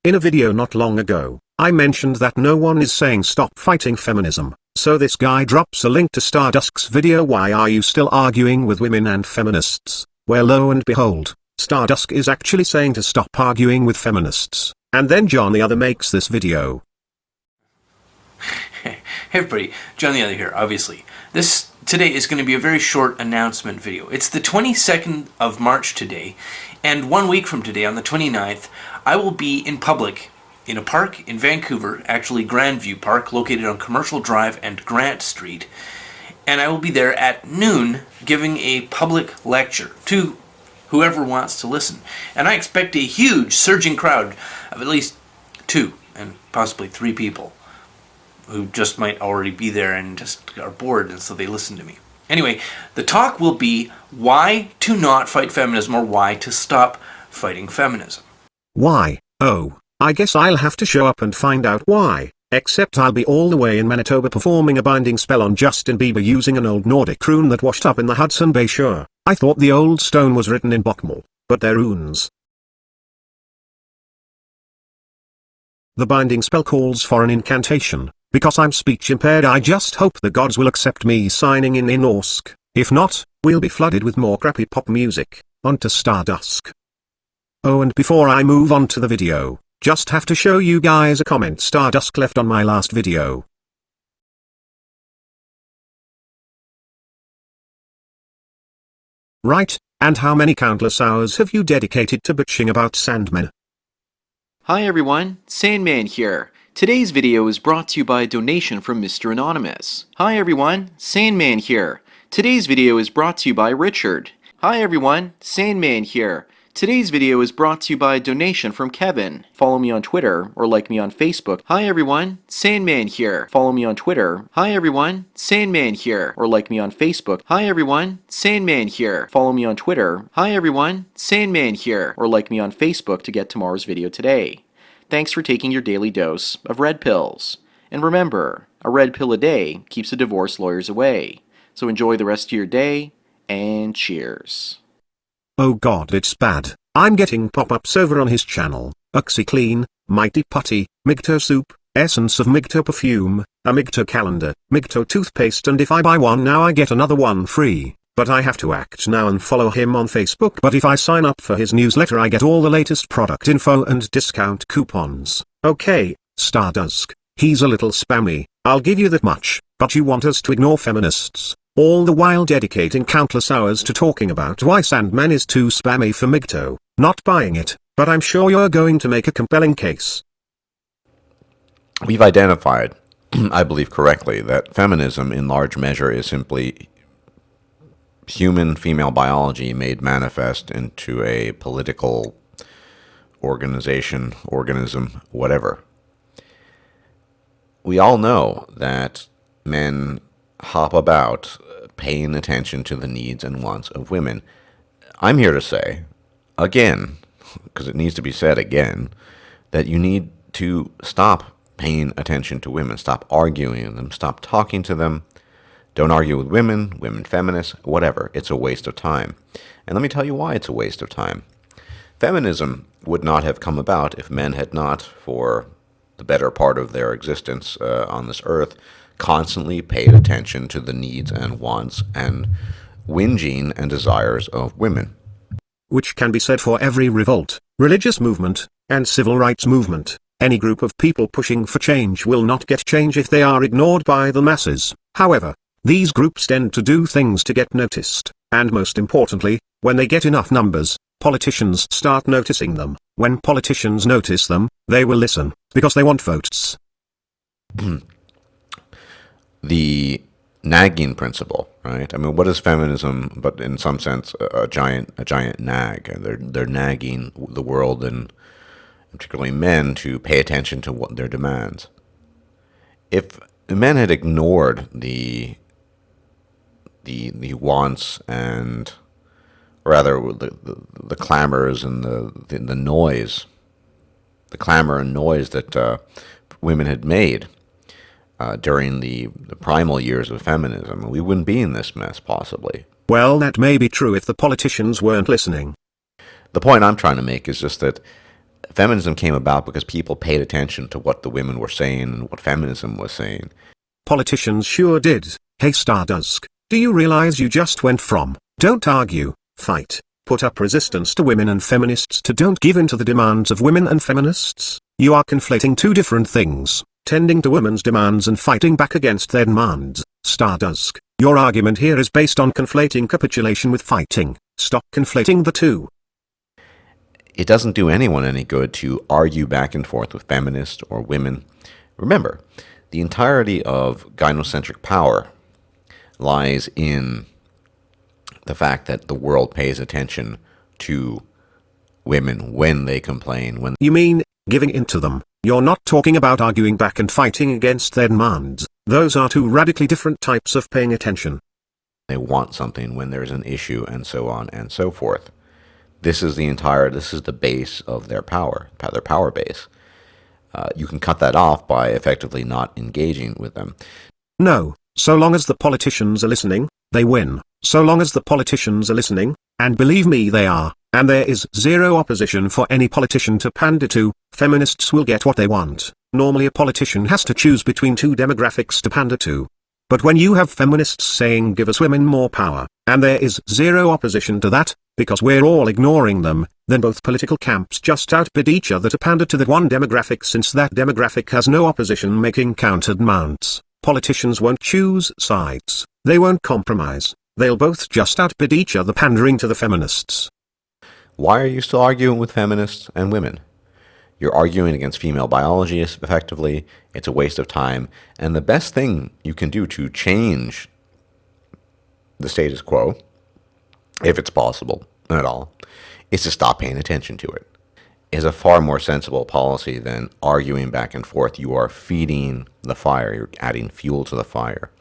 In a video not long ago, I mentioned that no one is saying stop fighting feminism, so this guy drops a link to Stardusk's video "Why are you still arguing with women and feminists?" where lo and behold, Stardusk is actually saying to stop arguing with feminists, and then John the Other makes this video. Hey everybody, John the Other here, obviously. This today is going to be a very short announcement video. It's the 22nd of March today, and 1 week from today, on the 29th, I will be in public in a park in Vancouver, actually Grandview Park, located on Commercial Drive and Grant Street, and I will be there at noon giving a public lecture to whoever wants to listen. And I expect a huge surging crowd of at least 2 and possibly 3 people who just might already be there and just are bored and so they listen to me. Anyway, the talk will be why to not fight feminism, or why to stop fighting feminism. Why? Oh, I guess I'll have to show up and find out why, except I'll be all the way in Manitoba performing a binding spell on Justin Bieber using an old Nordic rune that washed up in the Hudson Bay Shore. I thought the old stone was written in Bokmal, but they're runes. The binding spell calls for an incantation. Because I'm speech impaired, I just hope the gods will accept me signing in Norse. If not, we'll be flooded with more crappy pop music. On to Stardusk. Oh, and before I move on to the video, just have to show you guys a comment Stardusk left on my last video. Right, and how many countless hours have you dedicated to bitching about Sandman? Hi everyone, Sandman here. Today's video is brought to you by a donation from Mr. Anonymous. Hi everyone, Sandman here. Today's video is brought to you by Richard. Hi everyone, Sandman here. Today's video is brought to you by a donation from Kevin. Follow me on Twitter or like me on Facebook. Hi everyone, Sandman here. Follow me on Twitter. Hi everyone, Sandman here. Or like me on Facebook. Hi everyone, Sandman here. Follow me on Twitter. Hi everyone, Sandman here. Or like me on Facebook to get tomorrow's video today. Thanks for taking your daily dose of red pills. And remember, a red pill a day keeps the divorce lawyers away. So enjoy the rest of your day, and cheers. Oh god, it's bad. I'm getting pop-ups over on his channel. OxyClean, Mighty Putty, Migto Soup, Essence of Migto Perfume, a Migto Calendar, Migto Toothpaste, and if I buy one now I get another one free. But I have to act now and follow him on Facebook. But if I sign up for his newsletter I get all the latest product info and discount coupons. Okay, Stardusk, he's a little spammy, I'll give you that much, but you want us to ignore feminists, all the while dedicating countless hours to talking about why Sandman is too spammy for Migto. Not buying it, but I'm sure you're going to make a compelling case. We've identified, I believe correctly, that feminism in large measure is simply human female biology made manifest into a political organism, whatever. We all know that men hop about paying attention to the needs and wants of women. I'm here to say, again, because it needs to be said again, that you need to stop paying attention to women, stop arguing with them, stop talking to them. Don't argue with women, women feminists, whatever. It's a waste of time. And let me tell you why it's a waste of time. Feminism would not have come about if men had not, for the better part of their existence on this earth, constantly paid attention to the needs and wants and whinging and desires of women. Which can be said for every revolt, religious movement, and civil rights movement. Any group of people pushing for change will not get change if they are ignored by the masses. However, these groups tend to do things to get noticed, and most importantly, when they get enough numbers, politicians start noticing them. When politicians notice them, they will listen, because they want votes. The nagging principle, right? I mean, what is feminism but in some sense a giant nag? They're nagging the world, and particularly men, to pay attention to what their demands. If men had ignored the wants and, or rather, the clamors and the noise, the clamor and noise that women had made during the primal years of feminism, we wouldn't be in this mess, possibly. Well, that may be true if the politicians weren't listening. The point I'm trying to make is just that Feminism came about because people paid attention to what the women were saying and what feminism was saying. Politicians sure did. Hey Stardusk, do you realize you just went from, don't argue, fight, put up resistance to women and feminists to don't give in to the demands of women and feminists? You are conflating two different things, tending to women's demands and fighting back against their demands. Stardusk, your argument here is based on conflating capitulation with fighting. Stop conflating the two. It doesn't do anyone any good to argue back and forth with feminists or women. Remember, the entirety of gynocentric power lies in the fact that the world pays attention to women when they complain. When You mean, giving in to them? You're not talking about arguing back and fighting against their demands. Those are two radically different types of paying attention. they want something, when there's an issue, and so on and so forth. This is the base of their power base. You can cut that off by effectively not engaging with them. No, so long as the politicians are listening, they win. So long as the politicians are listening, and believe me they are, and there is zero opposition for any politician to pander to, feminists will get what they want. Normally a politician has to choose between two demographics to pander to. But when you have feminists saying give us women more power, and there is zero opposition to that, because we're all ignoring them, then both political camps just outbid each other to pander to that one demographic, since that demographic has no opposition making counter demands. Politicians won't choose sides, they won't compromise, they'll both just outbid each other pandering to the feminists. Why are you still arguing with feminists and women? You're arguing against female biology effectively. It's a waste of time. And the best thing you can do to change the status quo, if it's possible at all, is to stop paying attention to it. Is a far more sensible policy than arguing back and forth. You are feeding the fire. You're adding fuel to the fire.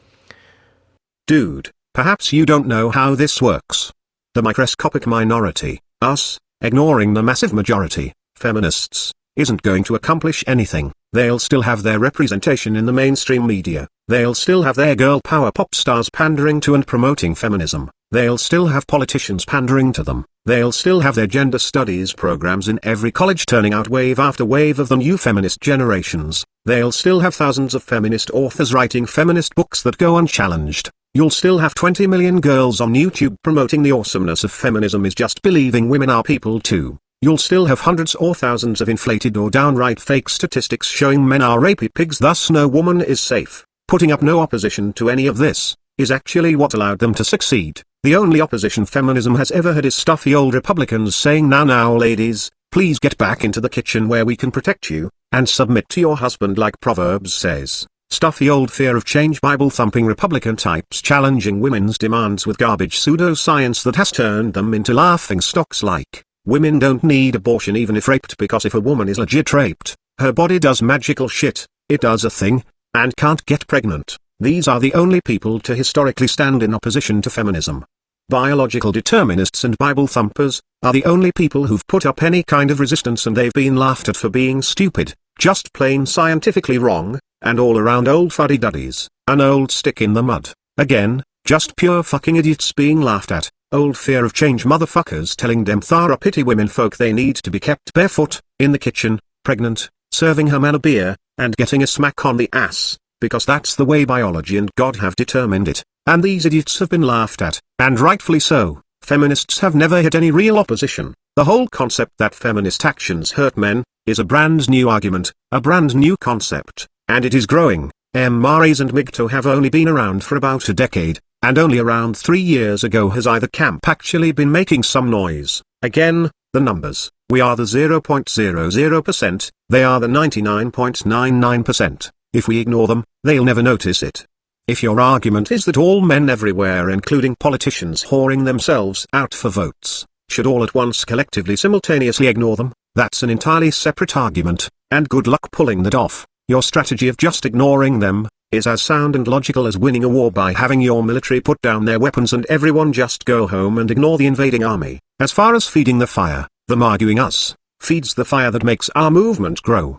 Dude, perhaps you don't know how this works. The microscopic minority, us, ignoring the massive majority, feminists, isn't going to accomplish anything. They'll still have their representation in the mainstream media. They'll still have their girl power pop stars pandering to and promoting feminism. They'll still have politicians pandering to them. They'll still have their gender studies programs in every college turning out wave after wave of the new feminist generations. They'll still have thousands of feminist authors writing feminist books that go unchallenged. You'll still have 20 million girls on YouTube promoting the awesomeness of feminism is just believing women are people too. You'll still have hundreds or thousands of inflated or downright fake statistics showing men are rapey pigs, thus no woman is safe. Putting up no opposition to any of this is actually what allowed them to succeed. The only opposition feminism has ever had is stuffy old Republicans saying now ladies, please get back into the kitchen where we can protect you, and submit to your husband like Proverbs says. Stuffy old fear of change Bible-thumping Republican types challenging women's demands with garbage pseudoscience that has turned them into laughing stocks like, women don't need abortion even if raped, because if a woman is legit raped, her body does magical shit, it does a thing, and can't get pregnant. These are the only people to historically stand in opposition to feminism. Biological determinists and Bible thumpers are the only people who've put up any kind of resistance, and they've been laughed at for being stupid, just plain scientifically wrong, and all around old fuddy-duddies, an old stick in the mud. Again, just pure fucking idiots being laughed at, old fear of change motherfuckers telling them thara pity women folk they need to be kept barefoot, in the kitchen, pregnant, serving her man a beer, and getting a smack on the ass, because that's the way biology and God have determined it, and these idiots have been laughed at, and rightfully so. Feminists have never hit any real opposition. The whole concept that feminist actions hurt men is a brand new argument, a brand new concept, and it is growing. MRAs and MGTOW have only been around for about a decade, and only around 3 years ago has either camp actually been making some noise. Again, the numbers, we are the 0.00%, they are the 99.99%. If we ignore them, they'll never notice it. If your argument is that all men everywhere, including politicians whoring themselves out for votes, should all at once collectively simultaneously ignore them, that's an entirely separate argument, and good luck pulling that off. Your strategy of just ignoring them is as sound and logical as winning a war by having your military put down their weapons and everyone just go home and ignore the invading army. As far as feeding the fire, them arguing us feeds the fire that makes our movement grow.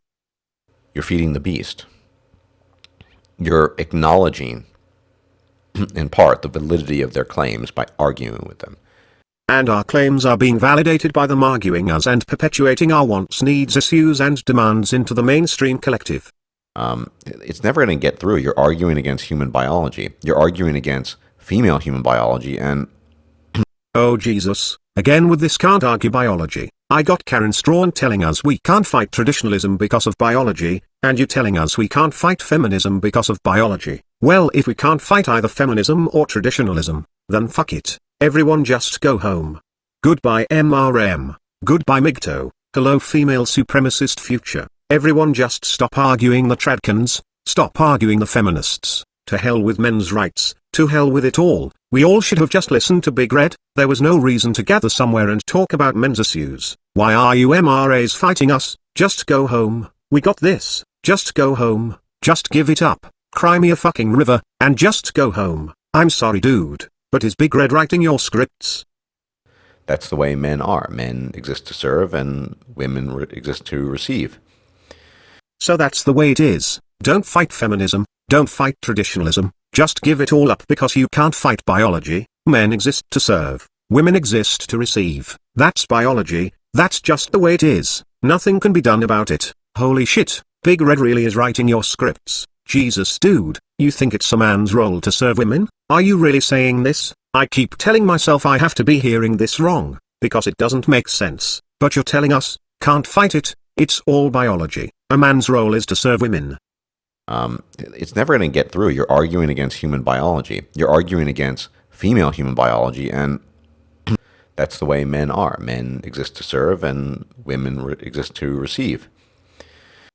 You're feeding the beast. You're acknowledging, in part, the validity of their claims by arguing with them. and our claims are being validated by them arguing us and perpetuating our wants, needs, issues and demands into the mainstream collective. It's never going to get through. You're arguing against human biology. You're arguing against female human biology, and oh Jesus, again with this can't argue biology. I got Karen Strawn telling us we can't fight traditionalism because of biology, and you telling us we can't fight feminism because of biology. Well, if we can't fight either feminism or traditionalism, then fuck it. Everyone just go home. Goodbye MRM. Goodbye MGTOW. Hello female supremacist future. Everyone just stop arguing the tradcans, stop arguing the feminists. To hell with men's rights, to hell with it all. We all should have just listened to Big Red. There was no reason to gather somewhere and talk about men's issues. Why are you MRAs fighting us? Just go home. We got this. Just go home. Just give it up. Cry me a fucking river, and just go home. I'm sorry dude, but is Big Red writing your scripts? that's the way men are. Men exist to serve, and women exist to receive. So that's the way it is. Don't fight feminism, don't fight traditionalism, just give it all up because you can't fight biology. Men exist to serve, women exist to receive. That's biology, that's just the way it is. Nothing can be done about it. Holy shit, Big Red really is writing your scripts. Jesus dude, you think it's a man's role to serve women? Are you really saying this? I keep telling myself I have to be hearing this wrong, because it doesn't make sense. But you're telling us, can't fight it, it's all biology. A man's role is to serve women. It's never going to get through. You're arguing against human biology. You're arguing against female human biology, and that's the way men are. Men exist to serve, and women exist to receive.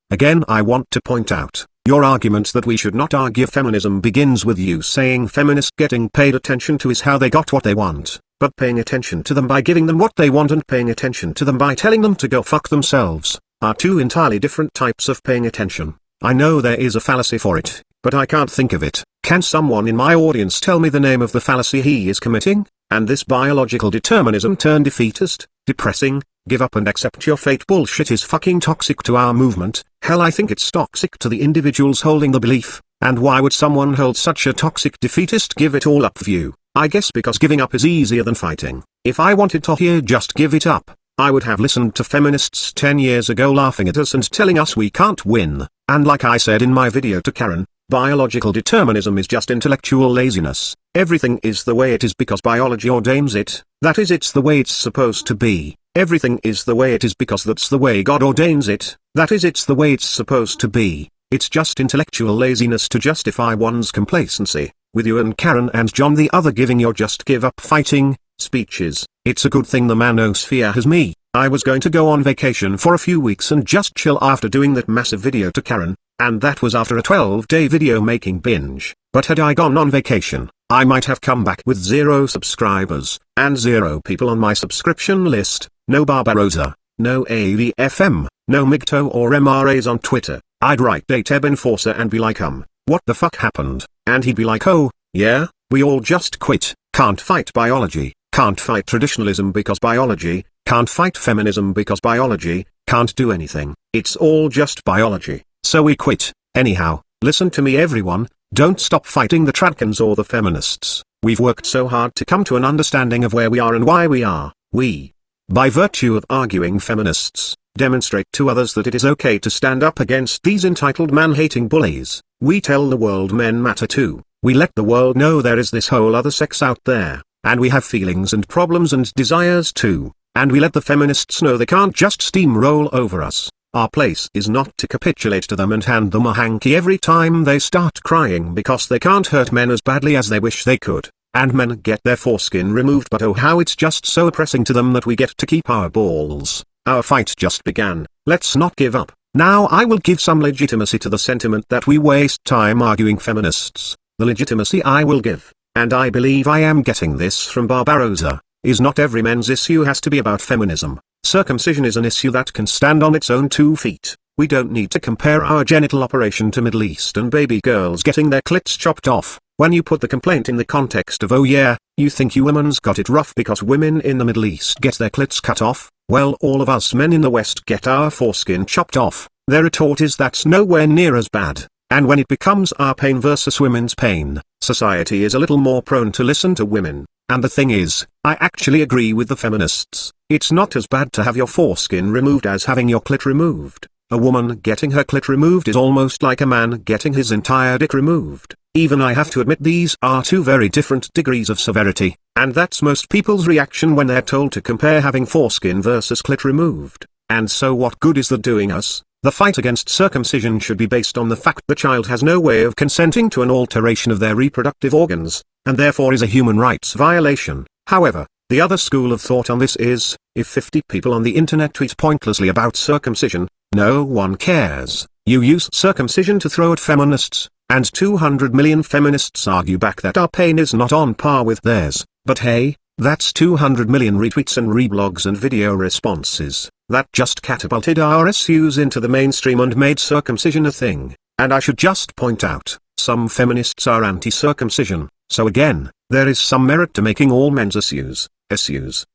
Again, I want to point out, your argument that we should not argue feminism begins with you saying feminists getting paid attention to is how they got what they want, but paying attention to them by giving them what they want and paying attention to them by telling them to go fuck themselves, are two entirely different types of paying attention. I know there is a fallacy for it, but I can't think of it. Can someone in my audience tell me the name of the fallacy he is committing? And this biological determinism turned defeatist, depressing, give up and accept your fate bullshit is fucking toxic to our movement. Hell, I think it's toxic to the individuals holding the belief. And why would someone hold such a toxic defeatist give it all up view? I guess because giving up is easier than fighting. If I wanted to hear just give it up, I would have listened to feminists 10 years ago laughing at us and telling us we can't win. And like I said in my video to Karen, biological determinism is just intellectual laziness. Everything is the way it is because biology ordains it. That is, it's the way it's supposed to be. Everything is the way it is because that's the way God ordains it. That is, it's the way it's supposed to be. It's just intellectual laziness to justify one's complacency. With you and Karen and John the other giving your just give up fighting speeches, it's a good thing the manosphere has me. I was going to go on vacation for a few weeks and just chill after doing that massive video to Karen, and that was after a 12-day video making binge. But had I gone on vacation, I might have come back with 0 subscribers, and 0 people on my subscription list, no Barbarossa, no AVFM, no MGTOW or MRAs on Twitter. I'd write Date Enforcer and be like what the fuck happened? And he'd be like, oh, yeah, we all just quit, can't fight biology, can't fight traditionalism because biology, can't fight feminism because biology, can't do anything, it's all just biology, so we quit. Anyhow, listen to me everyone, don't stop fighting the tradcans or the feminists. We've worked so hard to come to an understanding of where we are and why we are. We, by virtue of arguing feminists, demonstrate to others that it is okay to stand up against these entitled man-hating bullies. We tell the world men matter too. We let the world know there is this whole other sex out there, and we have feelings and problems and desires too. And we let the feminists know they can't just steamroll over us. Our place is not to capitulate to them and hand them a hanky every time they start crying because they can't hurt men as badly as they wish they could. And men get their foreskin removed, but oh how it's just so oppressing to them that we get to keep our balls. Our fight just began. Let's not give up. Now I will give some legitimacy to the sentiment that we waste time arguing feminists. The legitimacy I will give, and I believe I am getting this from Barbarossa, is not every men's issue has to be about feminism. Circumcision is an issue that can stand on its own 2 feet. We don't need to compare our genital operation to Middle Eastern baby girls getting their clits chopped off. When you put the complaint in the context of oh yeah, you think you women's got it rough because women in the Middle East get their clits cut off, well all of us men in the West get our foreskin chopped off. Their retort is that's nowhere near as bad. And when it becomes our pain versus women's pain, society is a little more prone to listen to women. And the thing is, I actually agree with the feminists. It's not as bad to have your foreskin removed as having your clit removed. A woman getting her clit removed is almost like a man getting his entire dick removed. Even I have to admit these are two very different degrees of severity, and that's most people's reaction when they're told to compare having foreskin versus clit removed. And so what good is that doing us? The fight against circumcision should be based on the fact the child has no way of consenting to an alteration of their reproductive organs, and therefore is a human rights violation. However, the other school of thought on this is, if 50 people on the internet tweet pointlessly about circumcision, no one cares. You use circumcision to throw at feminists, and 200 million feminists argue back that our pain is not on par with theirs. But hey, that's 200 million retweets and reblogs and video responses. That just catapulted our issues into the mainstream and made circumcision a thing. And I should just point out, some feminists are anti-circumcision, so again, there is some merit to making all men's issues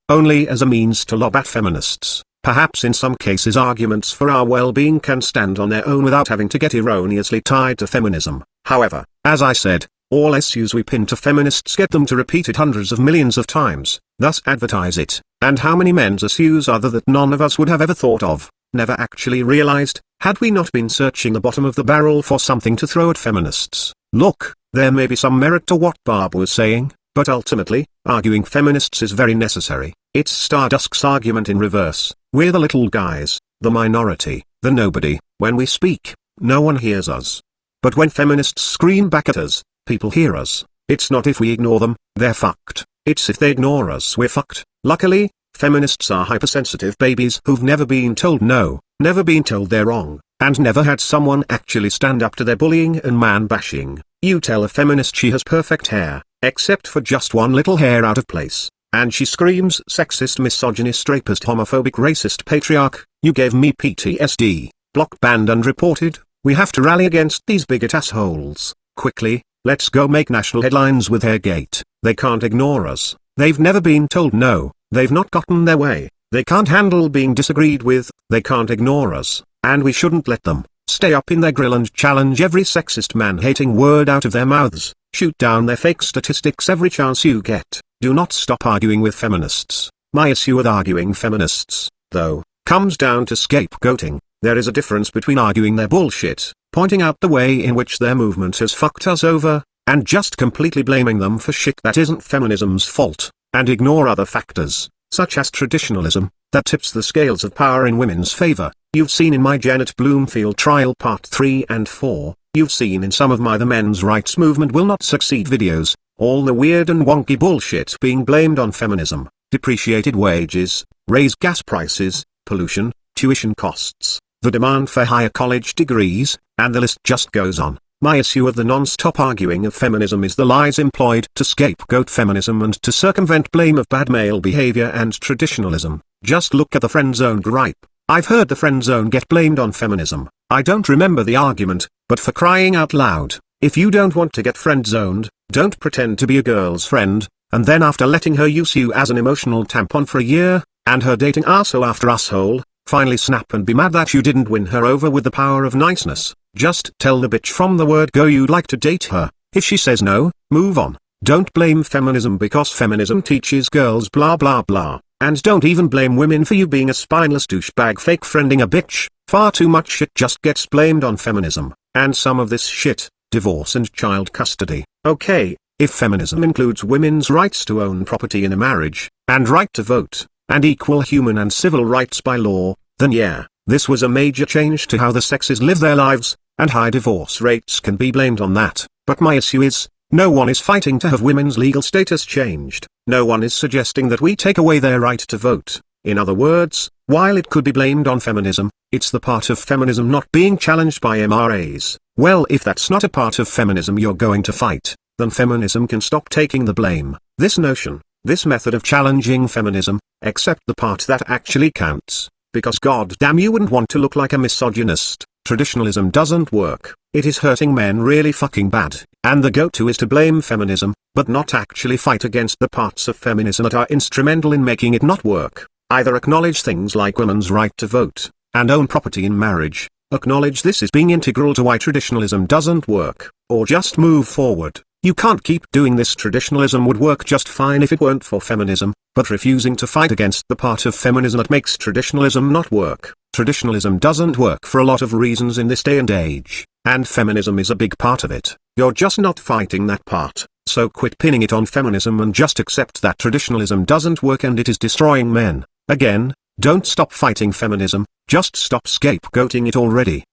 only as a means to lob at feminists. Perhaps in some cases arguments for our well-being can stand on their own without having to get erroneously tied to feminism. However, as I said, all issues we pin to feminists get them to repeat it hundreds of millions of times, thus advertise it. And how many men's issues are there that none of us would have ever thought of, never actually realized, had we not been searching the bottom of the barrel for something to throw at feminists? Look, there may be some merit to what Barb was saying, but ultimately, arguing feminists is very necessary. It's Stardusk's argument in reverse. We're the little guys, the minority, the nobody. When we speak, no one hears us. But when feminists scream back at us, people hear us. It's not if we ignore them, they're fucked. It's if they ignore us, we're fucked. Luckily, feminists are hypersensitive babies who've never been told no, never been told they're wrong, and never had someone actually stand up to their bullying and man-bashing. You tell a feminist she has perfect hair, except for just one little hair out of place, and she screams sexist, misogynist, rapist, homophobic, racist, patriarch. You gave me PTSD. Block, banned and reported. We have to rally against these bigot assholes. Quickly, let's go make national headlines with Hairgate. They can't ignore us. They've never been told no. They've not gotten their way. They can't handle being disagreed with. They can't ignore us. And we shouldn't let them. Stay up in their grill and challenge every sexist, man-hating word out of their mouths. Shoot down their fake statistics every chance you get. Do not stop arguing with feminists. My issue with arguing feminists, though, comes down to scapegoating. There is a difference between arguing their bullshit, pointing out the way in which their movement has fucked us over, and just completely blaming them for shit that isn't feminism's fault, and ignore other factors, such as traditionalism, that tips the scales of power in women's favor. You've seen in my Janet Bloomfield trial part 3 and 4, you've seen in some of my The Men's Rights Movement Will Not Succeed videos, all the weird and wonky bullshit being blamed on feminism, depreciated wages, raised gas prices, pollution, tuition costs, the demand for higher college degrees, and the list just goes on. My issue with the non-stop arguing of feminism is the lies employed to scapegoat feminism and to circumvent blame of bad male behavior and traditionalism. Just look at the friend zone gripe. I've heard the friend zone get blamed on feminism. I don't remember the argument, but for crying out loud, if you don't want to get friend zoned, don't pretend to be a girl's friend, and then after letting her use you as an emotional tampon for a year, and her dating asshole after asshole, finally snap and be mad that you didn't win her over with the power of niceness. Just tell the bitch from the word go you'd like to date her. If she says no, move on. Don't blame feminism because feminism teaches girls blah blah blah. And don't even blame women for you being a spineless douchebag fake friending a bitch. Far too much shit just gets blamed on feminism. And some of this shit, divorce and child custody. Okay, if feminism includes women's rights to own property in a marriage, and right to vote, and equal human and civil rights by law, then yeah, this was a major change to how the sexes live their lives, and high divorce rates can be blamed on that. But my issue is, no one is fighting to have women's legal status changed. No one is suggesting that we take away their right to vote. In other words, while it could be blamed on feminism, it's the part of feminism not being challenged by MRAs. Well, if that's not a part of feminism you're going to fight, then feminism can stop taking the blame. This notion, this method of challenging feminism, accept the part that actually counts. Because goddamn you wouldn't want to look like a misogynist. Traditionalism doesn't work. It is hurting men really fucking bad. And the go-to is to blame feminism, but not actually fight against the parts of feminism that are instrumental in making it not work. Either acknowledge things like women's right to vote, and own property in marriage, acknowledge this as being integral to why traditionalism doesn't work, or just move forward. You can't keep doing this. Traditionalism would work just fine if it weren't for feminism, but refusing to fight against the part of feminism that makes traditionalism not work. Traditionalism doesn't work for a lot of reasons in this day and age, and feminism is a big part of it. You're just not fighting that part, so quit pinning it on feminism and just accept that traditionalism doesn't work and it is destroying men. Again, don't stop fighting feminism, just stop scapegoating it already.